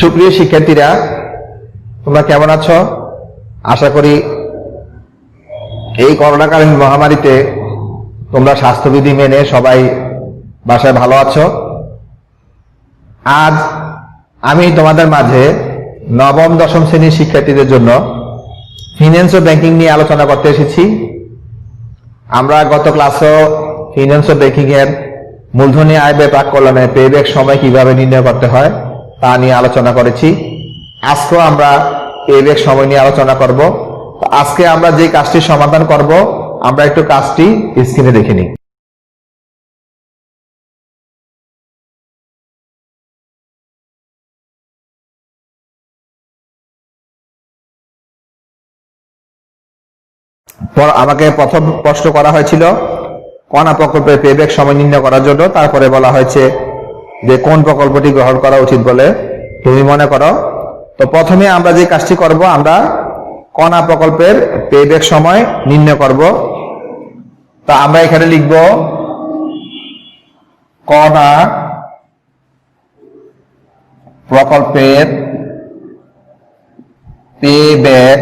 সুপ্রিয় শিক্ষার্থীরা, তোমরা কেমন আছো? আশা করি এই করোনাকালীন মহামারীতে তোমরা স্বাস্থ্যবিধি মেনে সবাই বাসায় ভালো আছো। আজ আমি তোমাদের মাঝে নবম দশম শ্রেণীর শিক্ষার্থীদের জন্য ফিন্যান্স ও ব্যাংকিং নিয়ে আলোচনা করতে এসেছি। আমরা গত ক্লাসেও ফিন্যান্স ও ব্যাংকিং এর মূলধনী আয় ব্যয় প্রাক্কলনে পেব্যাক সময় কিভাবে নির্ণয় করতে হয় তা নিয়ে আলোচনা করেছি। আজকেও আমরা পেব্যাক সময় নিয়ে আলোচনা করব। আজকে আমরা যে কাজটি সমাধান করব, আমরা একটু কাজটি স্ক্রিনে দেখে নিই। আমাকে প্রথম প্রশ্ন করা হয়েছিল কণা প্রকল্পের পেব্যাক সময় নির্ণয় করার জন্য। তারপরে বলা হয়েছে যে কোন প্রকল্পটি গ্রহণ করা উচিত বলে তুমি মনে করো। তো প্রথমে আমরা যে কাজটি করব, আমরা কণা প্রকল্পের পেব্যাক সময় নির্ণয় করব। তা আমরা এখানে লিখব কণা প্রকল্পের পেব্যাক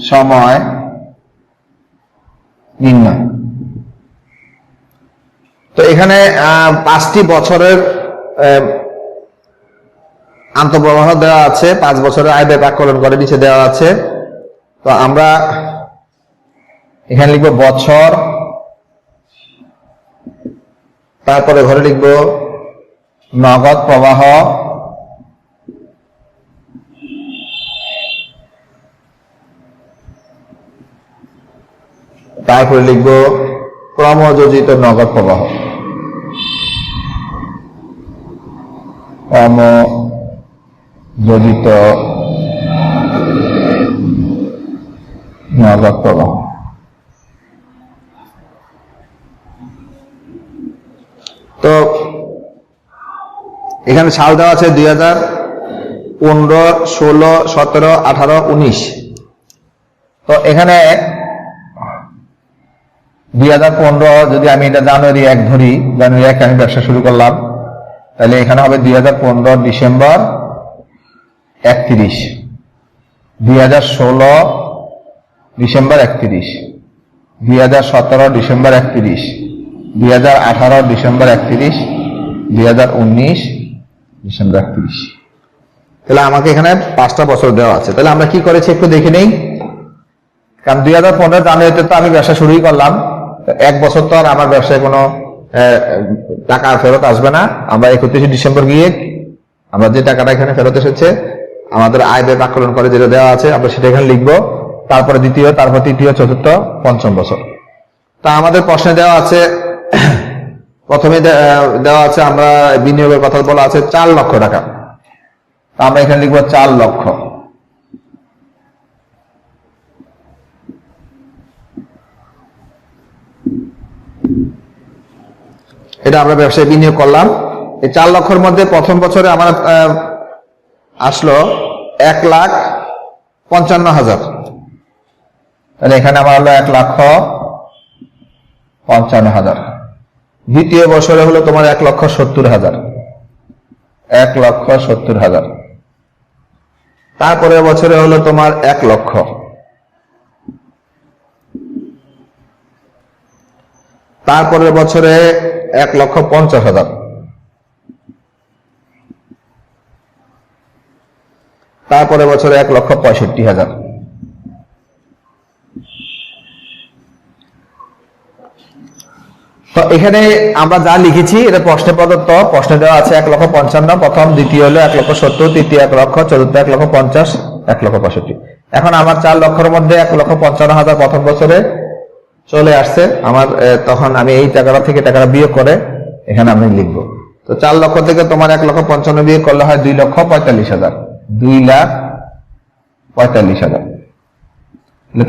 সময় নির্ণয়। তো এখানে 5টি বছরের আন্তঃপ্রবাহ দেওয়া আছে, 5 বছরের আয় ব্যয় প্রাক্কলন করে নিচে দেওয়া আছে। তো আমরা এখানে লিখব বছর, তারপরে ঘরে লিখব নগদ প্রবাহ, তারপরে লিখব ক্রমযোজিত নগদ প্রবাহ, ক্রমযোজিত নগদ প্রবাহ। তো এখানে সাল দেওয়া আছে 2015, 16, 17, 18, 19। তো এখানে 2015 যদি আমি এটা জানুয়ারি 1 ধরি, জানুয়ারি 1 আমি ব্যবসা শুরু করলাম, তাহলে এখানে হবে 2015 December 31, 2016 December 31, 2017 December 31, 2018 December 31, 2019 December 31। তাহলে আমাকে এখানে 5টা বছর দেওয়া আছে। তাহলে আমরা কি করেছি একটু দেখে নেই। কারণ 2015 জানুয়ারিতে তো আমি ব্যবসা শুরুই করলাম, 1 বছর তো আর আমার ব্যবসায় কোনো টাকা ফেরত আসবে না। আমরা 31 ডিসেম্বর গিয়ে আমরা যে টাকাটা এখানে ফেরত এসেছে আমাদের আয় ব্যয় প্রাক্কলন করে যেটা দেওয়া আছে আমরা সেটা এখানে লিখবো। তারপরে দ্বিতীয়, তারপর তৃতীয়, চতুর্থ, পঞ্চম বছর। তা আমাদের প্রশ্নে দেওয়া আছে, প্রথমে দেওয়া আছে আমরা বিনিয়োগের কথা বলা আছে 4 লক্ষ টাকা। তা আমরা এখানে লিখবো 4 লক্ষ। এটা আমরা ব্যবসায় বিনিয়োগ করলাম। এই 4 লক্ষের মধ্যে প্রথম বছরে আমার আসলো 1,55,000। তাহলে এখানে আমার হলো 1,55,000। দ্বিতীয় বছরে হলো তোমার 1,70,000, 1,70,000। তারপরে বছরে হলো তোমার 1 লক্ষ। তারপরের বছরে 1,50,000। তারপরে বছরে 1,65,000। তো এখানে আমরা যা লিখেছি এটা প্রশ্নে প্রদত্ত। প্রশ্নে দেওয়া আছে 1,55,000 প্রথম, দ্বিতীয় হলো 1,70,000, তৃতীয় 1 লক্ষ, চতুর্থ 1,50,000, 1,65,000। এখন আমার 4 লক্ষের মধ্যে 1,55,000 প্রথম বছরে চলে আসছে আমার। তখন আমি এই টাকাটা থেকে টাকাটা বিয়োগ করে এখানে আমি লিখবো। তো 4 লক্ষ থেকে তোমার 1,55,000 বিয়োগ করলে হয় 2,45,000, 2,45,000।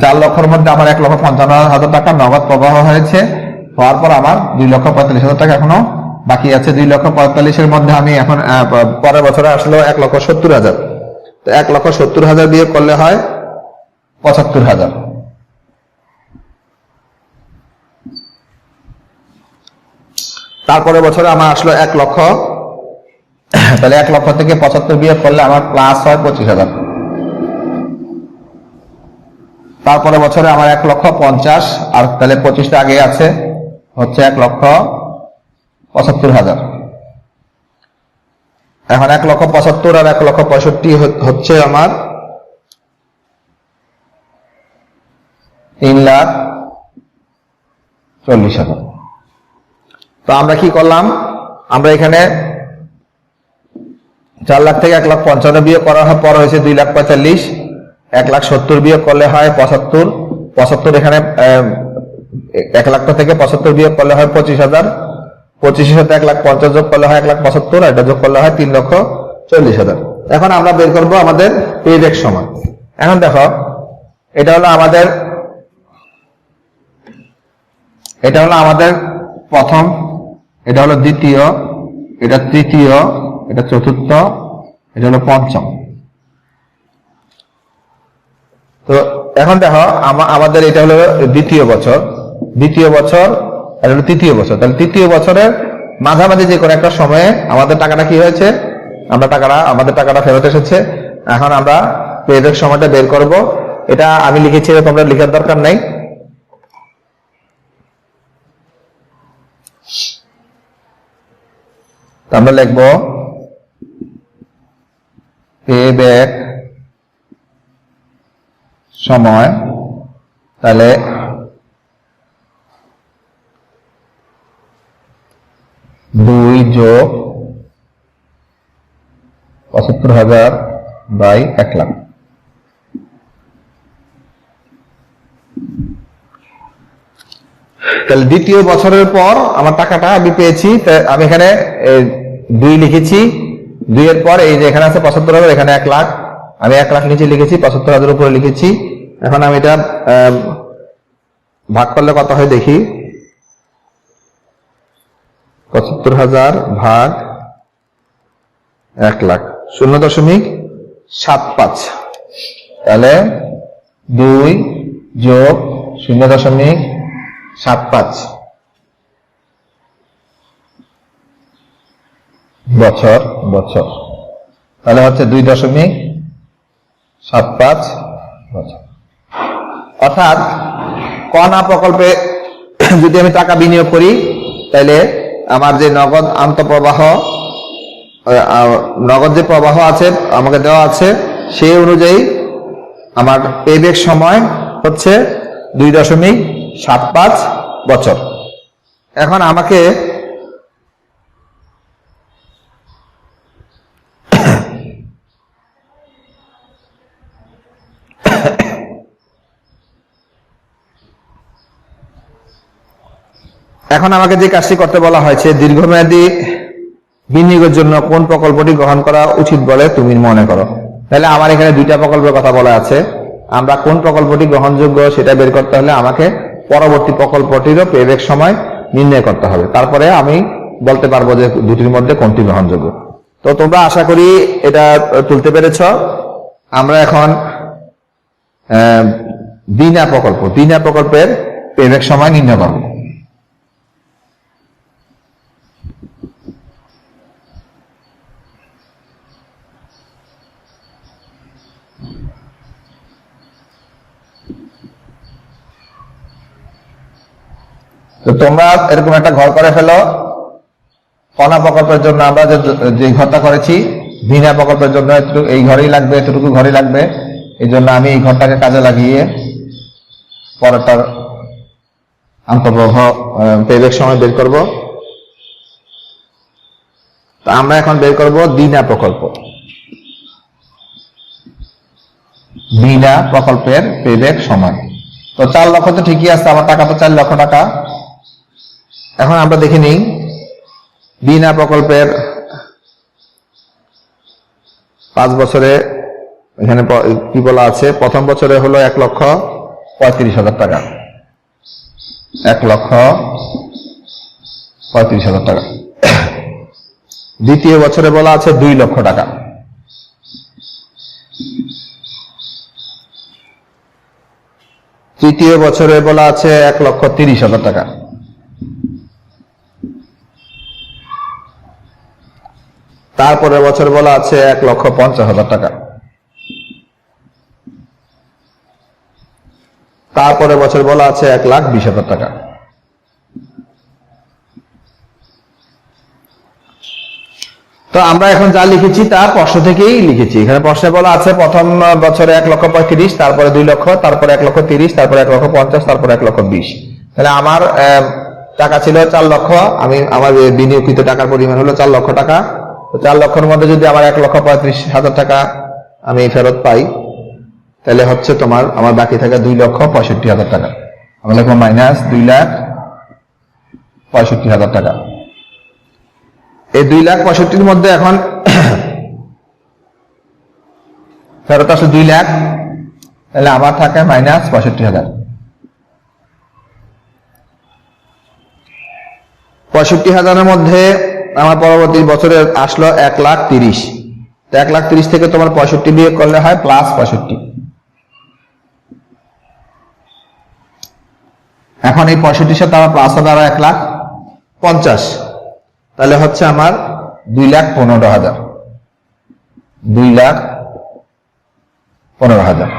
4 লক্ষের মধ্যে আমার 1,55,000 টাকা নগদ প্রবাহ হয়েছে। হওয়ার পর আমার 2,45,000 টাকা এখনো বাকি আছে। 2,45,000 মধ্যে আমি এখন পরের বছরে আসলো 1,70,000। তো 1,70,000 বিয়োগ করলে হয় 75,000। তারপরে বছরে আমার আসলো 1,00,000 তাহলে 1 লক্ষ থেকে 75 বিয়োগ করলে আমার প্লাস হয় 25,000। তারপরে বছরে আমার 1,50,000, আর তাহলে 25টা আগে আছে, হচ্ছে 1,75,000। এখন 1,75,000 আর 1,65,000 হচ্ছে আমার 3,40,000। তো আমরা কি করলাম, আমরা এখানে 4 লাখ থেকে 1,55,000 বিয়োগ করার পর হয়েছে 2,45,000। 1,70,000 বিয়োগ করলে হয় 75,000। এখানে 1 লাখ থেকে 75 বিয়োগ করলে হয় 25,000। 25,000 সাথে 1,50,000 যোগ করলে হয় 1,75,000, এটা যোগ করলে হয় 3,40,000। এখন আমরা বের করব আমাদের পেব্যাক সময়। এখন দেখো, এটা হলো আমাদের প্রথম, এটা হলো দ্বিতীয়, এটা তৃতীয়, এটা চতুর্থ, এটা হলো পঞ্চম। তো এখন দেখো, আমাদের এটা হলো দ্বিতীয় বছর, এটা হলো তৃতীয় বছর। তাহলে তৃতীয় বছরের মাঝামাঝি যে কোনো একটা সময়ে আমাদের টাকাটা কি হয়েছে, আমাদের টাকাটা ফেরত এসেছে। এখন আমরা পেব্যাক সময়টা বের করব। এটা আমি লিখেছি, তোমরা লেখার দরকার নাই। আমরা লিখব পেব্যাক সময়, তাহলে 2 যোগ 75,000 বাই 1 লাখ। তাহলে দ্বিতীয় বছরের পর আমার টাকাটা আমি পেয়েছি। আমি এখানে 2 লিখেছি, 2 এর পর এই যে এখানে আছে 75,000, এখানে 1 লাখ, আমি 1 লাখ নিচে লিখেছি, 75,000 উপরে লিখেছি। এখন আমি এটা ভাগ করলে কত হয় দেখি। 75,000 ভাগ 1 লাখ 0.75। তাহলে 2 যোগ 0.75 বছর, তাহলে হচ্ছে 2.75 বছর। অর্থাৎ কণা প্রকল্পে যদি আমি টাকা বিনিয়োগ করি, তাহলে আমার যে নগদ আন্তঃপ্রবাহ, নগদ যে প্রবাহ আছে আমাকে দেওয়া আছে, সেই অনুযায়ী আমার পেব্যাক সময় হচ্ছে 2.75 বছর। এখন আমাকে যে কাজটি করতে বলা হয়েছে, দীর্ঘমেয়াদী বিনিয়োগের জন্য কোন প্রকল্পটি গ্রহণ করা উচিত বলে তুমি মনে করো। তাহলে আমার এখানে 2টা প্রকল্পের কথা বলা আছে। আমরা কোন প্রকল্পটি গ্রহণযোগ্য সেটা বের করতে হলে আমাকে পরবর্তী প্রকল্পটিরও পেব্যাক সময় নির্ণয় করতে হবে। তারপরে আমি বলতে পারবো যে দুটির মধ্যে কোনটি গ্রহণযোগ্য। তো তোমরা আশা করি এটা তুলতে পেরেছ। আমরা এখন বিনা প্রকল্পের পেব্যাক সময় নির্ণয় করব। তো তোমরা এরকম একটা ঘর করে ফেলো। কণা প্রকল্পের জন্য আমরা যে ঘরটা করেছি, বিনা প্রকল্পের জন্য এই ঘরেই লাগবে, এতটুকু ঘরই লাগবে। এই জন্য আমি এই ঘরটাকে কাজে লাগিয়ে পরেরটার আন্তঃপ্রবাহ পেব্যাক সময় বের করব। তো আমরা এখন বের করব বিনা প্রকল্পের পেব্যাক সময়। তো 4 লক্ষ তো ঠিকই আছে, আমার টাকা তো 4 লক্ষ টাকা। এখন আমরা দেখে নিই বিনা প্রকল্পের 5 বছরে এখানে কি বলা আছে। প্রথম বছরে হলো 1,35,000 টাকা, 1,35,000 টাকা। দ্বিতীয় বছরে বলা আছে 2 লক্ষ টাকা। তৃতীয় বছরে বলা আছে 1,30,000 টাকা। তারপরের বছর বলা আছে 1,50,000 টাকা। তারপরের বছর বলা আছে 1,20,000 টাকা। তো আমরা এখন যা লিখেছি তা প্রশ্ন থেকেই লিখেছি। এখানে প্রশ্নে বলা আছে প্রথম বছরে 1,35,000, তারপরে 2 লক্ষ, তারপরে 1,30,000, তারপরে 1,50,000, তারপরে 1,20,000। তাহলে আমার টাকা ছিল 4 লক্ষ, আমার বিনিয়োগকৃত টাকার পরিমাণ হলো 4 লক্ষ টাকা। তো 4 লক্ষের মধ্যে যদি আমার 1,35,000 টাকা আমি ফেরত পাই, তাহলে হচ্ছে আমার বাকি থাকে 2,65,000 টাকা। আমরা লিখবো মাইনাস 2,65,000 টাকা। এই 2,65,000 মধ্যে এখন ফেরত আসলে 2 লাখ, তাহলে আমার থাকে মাইনাস 65,000। 65,000-এর মধ্যে আমার পরবর্তী বছরে আসলো 1,30,000। তো 1,30,000 থেকে তোমার 65 বিয়োগ করলে হয় প্লাস 65। এখন এই 65-র সাথে আমার প্লাস হবে আরো 1,50,000, তাহলে হচ্ছে আমার 2,15,000। 2,15,000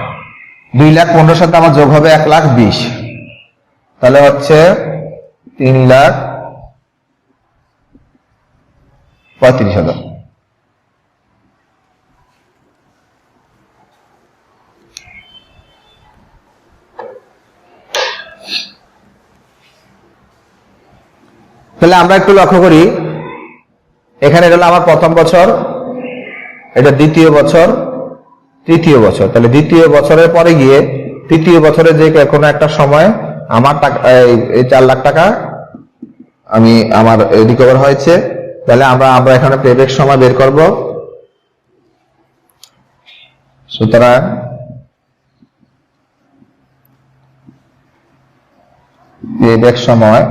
2,15,000 সাথে আমার যোগ হবে 1,20,000, তাহলে হচ্ছে 3,35,000। তাহলে আমরা একটু লক্ষ্য করি, এখানে এটা হলো আমার প্রথম বছর, এটা দ্বিতীয় বছর, তৃতীয় বছর। তাহলে দ্বিতীয় বছরের পরে গিয়ে তৃতীয় বছরে যে কোনো একটা সময় আমার টাকা, এই 4 লাখ টাকা আমার রিকভার হয়েছে। তাহলে আমরা এখানে পেব্যাক সময় বের করব। সুতরাং পেব্যাক সময়,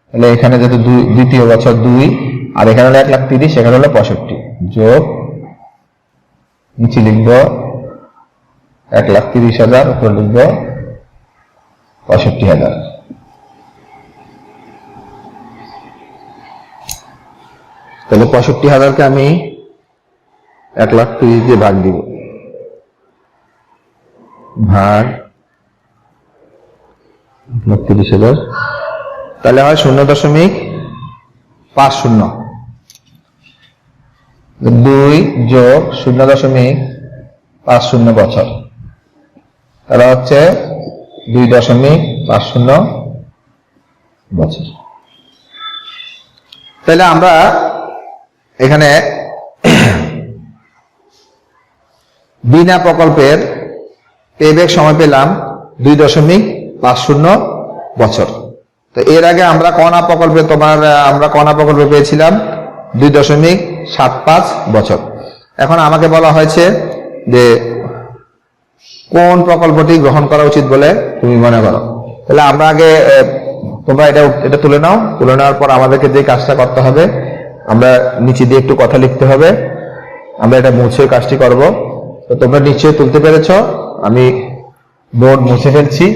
তাহলে এখানে যেহেতু দ্বিতীয় বছর 2, আর এখানে হলো 1,30,000, এখানে হলো 65, যোগ নিচে লিখব 1,30,000, উপর লিখব 65,000। তাহলে 65,000-কে আমি 1,30,000 দিয়ে ভাগ দিব, ভাগ 1,30,000, তাহলে হয় 0.50। 2 যোগ 0.50 বছর, তাহলে হচ্ছে 2.50 বছর। তাহলে আমরা এখানে বিনা প্রকল্পের পেব্যাক সময় পেলাম 2.50 বছর। তো এর আগে আমরা কণা প্রকল্পে পেয়েছিলাম 2.75 বছর। এখন আমাকে বলা হয়েছে যে কোন প্রকল্পটি গ্রহণ করা উচিত বলে তুমি মনে করো। তাহলে আমরা আগে তোমরা এটা তুলে নাও। তুলে নেওয়ার পর আমাদেরকে যে কাজটা করতে হবে, আমরা নিচে দিয়ে একটু কথা লিখতে হবে। আমরা এটা মুছে কাজটি করব। তো তোমরা নিশ্চয়ই তুলতে পেরেছ। আমি বোর্ড মুছে ফেলছি।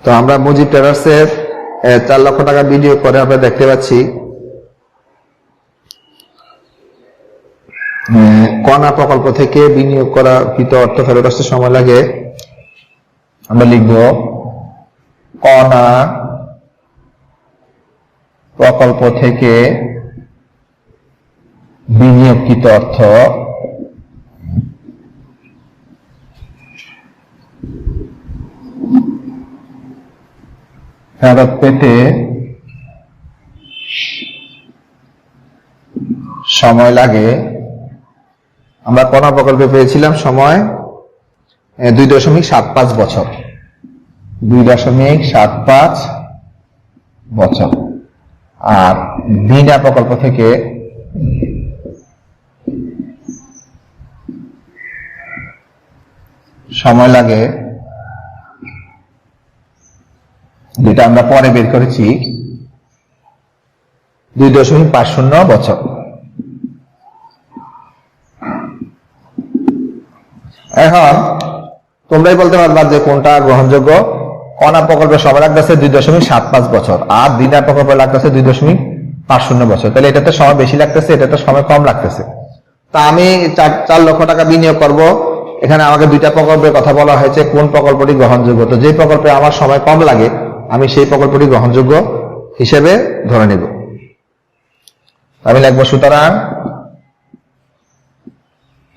তো আমরা মুজিব ট্রেডার্সের 4 লক্ষ টাকা বিনিয়োগ করে আমরা দেখতে পাচ্ছি কণা প্রকল্প থেকে বিনিয়োগ করা কৃত অর্থ ফেরত আসতে সময় লাগে। আমরা লিখব কণা প্রকল্প থেকে বিনিয়োগকৃত অর্থ ফেরত পেতে সময় লাগে। আমরা কণা প্রকল্পে পেয়েছিলাম সময় 2.75 বছর। 2.75 বছর। আর বিনা প্রকল্প থেকে সময় লাগে, যেটা আমরা পরে বের করেছি, 2.50 বছর। এখন তোমরাই বলতে পারবা যে কোনটা গ্রহণযোগ্য। কণা প্রকল্পের সময় লাগতেছে 2.75 বছর, আর দিনা প্রকল্পে লাগতেছে 2.50 বছর। তাহলে এটাতে সময় বেশি লাগতেছে, এটাতে সময় কম লাগতেছে। তা আমি 4 লক্ষ টাকা বিনিয়োগ করব। এখানে আমাকে 2টা প্রকল্পের কথা বলা হয়েছে, কোন প্রকল্পটি গ্রহণযোগ্য। তো যে প্রকল্পে আমার সময় কম লাগে আমি সেই প্রকল্পটি গ্রহণযোগ্য হিসেবে ধরে নেব। আমি লিখব সুতরাং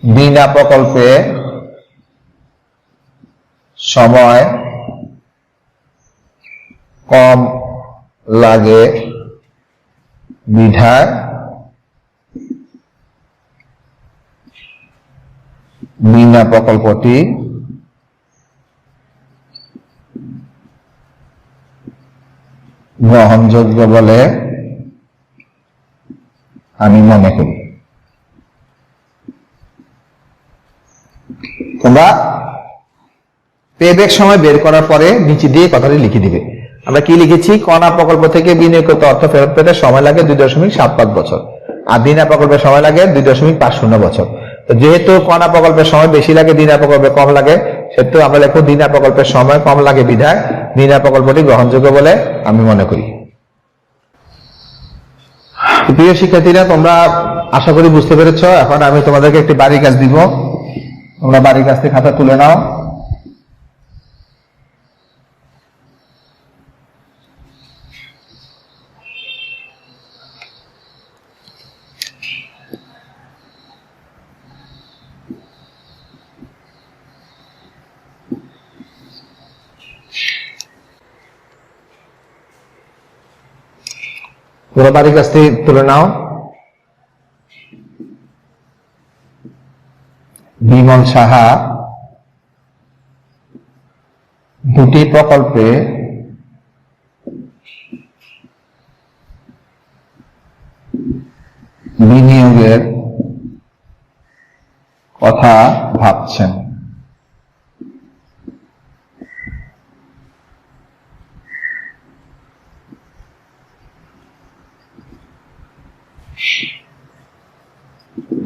বিনা প্রকল্পে সময় কম লাগে বিধায় বিনা প্রকল্পটি গ্রহণযোগ্য বলে আমি মনে করি। তোমরা পেব্যাক সময় বের করার পরে নিচে দিয়ে কথাটি লিখে দিবে। আমরা কি লিখেছি? কণা প্রকল্প থেকে বিনিয়োগকৃত অর্থ ফেরত পেতে সময় লাগে 2.75 বছর, আর দিনা প্রকল্পের সময় লাগে 2.50 বছর। তো যেহেতু কণা প্রকল্পের সময় বেশি লাগে, দিনা প্রকল্পে কম লাগে, সেহেতু আমরা লিখব দিনা প্রকল্পের সময় কম লাগে বিধায় দিনা প্রকল্পটি গ্রহণযোগ্য বলে আমি মনে করি। প্রিয় শিক্ষার্থীরা, তোমরা আশা করি বুঝতে পেরেছ। এখন আমি তোমাদেরকে একটি বাড়ির কাজ দিব, তোমরা বাড়ির কাজ থেকে খাতা তুলে নাও। তোমরা বাড়ির কাছ থেকে তুলে নাও। বিমল সাহা 2টি প্রকল্পে বিনিয়োগের কথা ভাবছেন।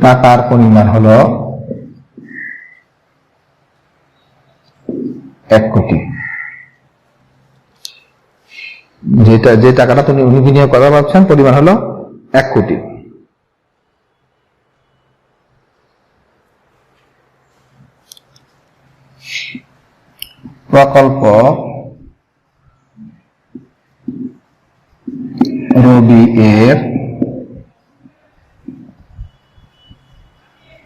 টাকার পরিমাণ হলো 1 কোটি। যে টাকাটা তুমি বিনিয়োগ করা ভাবছেন পরিমাণ হলো 1 কোটি। প্রকল্প রবি এর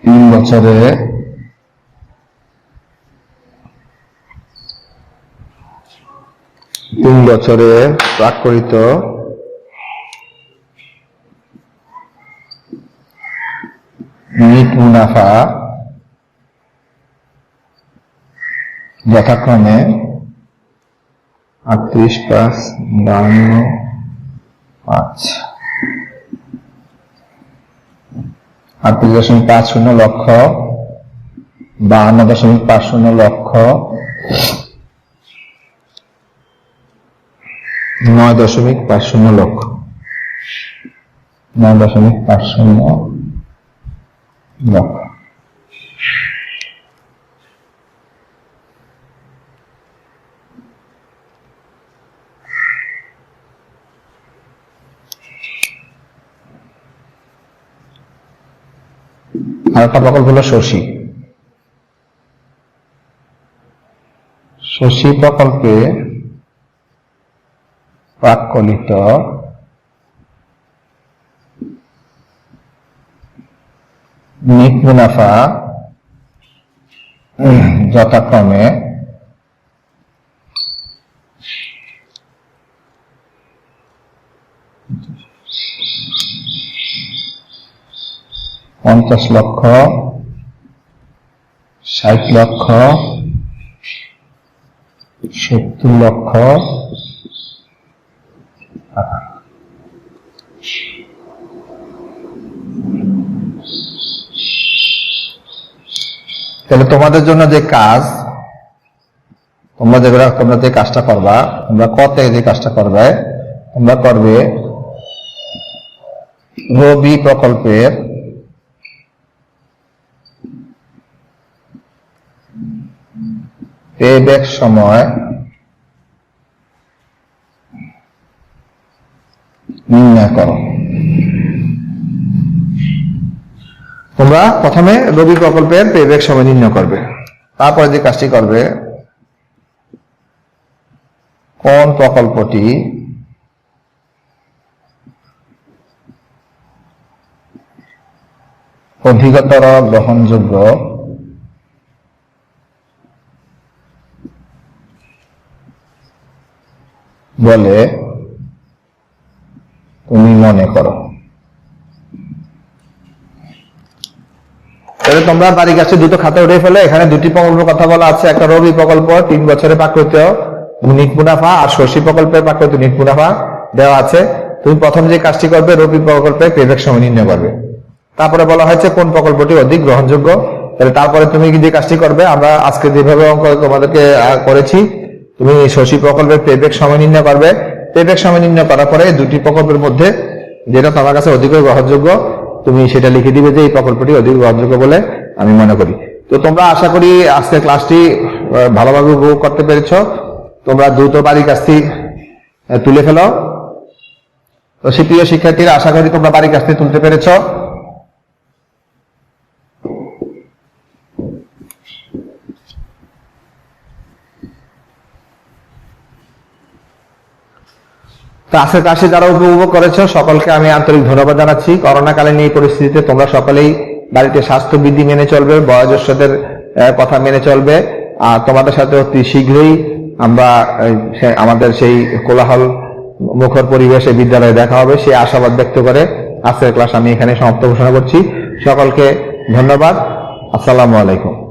3 বছরে প্রাক্কলিত নিট মুনাফা যথাক্রমে 38.50 লক্ষ, 52.50 লক্ষ, 9.50 লক্ষ, 9.50 লক্ষ। আরেকটা প্রকল্প হলো শশী। শশী প্রকল্পে প্রাক্কলিত নিট মুনাফা যথাক্রমে 50 লক্ষ, 60 লক্ষ, 70 লক্ষ টাকা। তাহলে তোমাদের জন্য যে কাজ, তোমরা যে কাজটা করবা, তোমরা ক থেকে যে কাজটা করবে, তোমরা করবে রবি প্রকল্পের পেব্যাক সময় নির্ণয় করো। তোমরা প্রথমে রবি প্রকল্পের পেব্যাক সময় নির্ণয় করবে, তারপরে যে কাজটি করবে, কোন প্রকল্পটি অধিকতর গ্রহণযোগ্য বলে তুমি মনে করো। তাহলে তোমরা বাড়ির কাছে দুটো খাতা উঠে ফেলে। এখানে দুটি প্রকল্পের কথা বলা আছে, একটা রবি প্রকল্প 3 বছরের প্রাকৃত নিট মুনাফা, আর শস্য প্রকল্পের প্রাকৃত নিট মুনাফা দেওয়া আছে। তুমি প্রথম যে কাজটি করবে, রবি প্রকল্পের পেব্যাক সময় নির্ণয় করবে। তারপরে বলা হয়েছে কোন প্রকল্পটি অধিক গ্রহণযোগ্য। তাহলে তারপরে তুমি যে কাজটি করবে, আমরা আজকে যেভাবে অঙ্ক তোমাদেরকে করেছি, তুমি শস্য প্রকল্পের পেব্যাক সময় নির্ণয় করবে। পেব্যাক সময় নির্ণয় করার পরে দুটি প্রকল্পের মধ্যে যেটা তোমার কাছে অধিক গ্রহণযোগ্য, তুমি সেটা লিখে দিবে যে এই প্রকল্পটি অধিক গ্রহণযোগ্য বলে আমি মনে করি। তো তোমরা আশা করি আজকের ক্লাসটি ভালোভাবে উপভোগ করতে পেরেছ। তোমরা দ্রুত বাড়ির কাজটি তুলে ফেলো। তো প্রিয় শিক্ষার্থীরা, আশা করি তোমরা বাড়ির কাজটি তুলতে পেরেছ। তো আজকের ক্লাসে যারা উপভোগ করেছো সকলকে আমি আন্তরিক ধন্যবাদ জানাচ্ছি। করোনাকালীন এই পরিস্থিতিতে তোমরা সকলেই বাড়িতে স্বাস্থ্যবিধি মেনে চলবে, বয়োজ্যেষ্ঠদের কথা মেনে চলবে। আর তোমাদের সাথে অতি শীঘ্রই আমরা আমাদের সেই কোলাহল মুখর পরিবেশে বিদ্যালয়ে দেখা হবে, সেই আশাবাদ ব্যক্ত করে আজকের ক্লাস আমি এখানে সমাপ্ত ঘোষণা করছি। সকলকে ধন্যবাদ। আসসালামু আলাইকুম।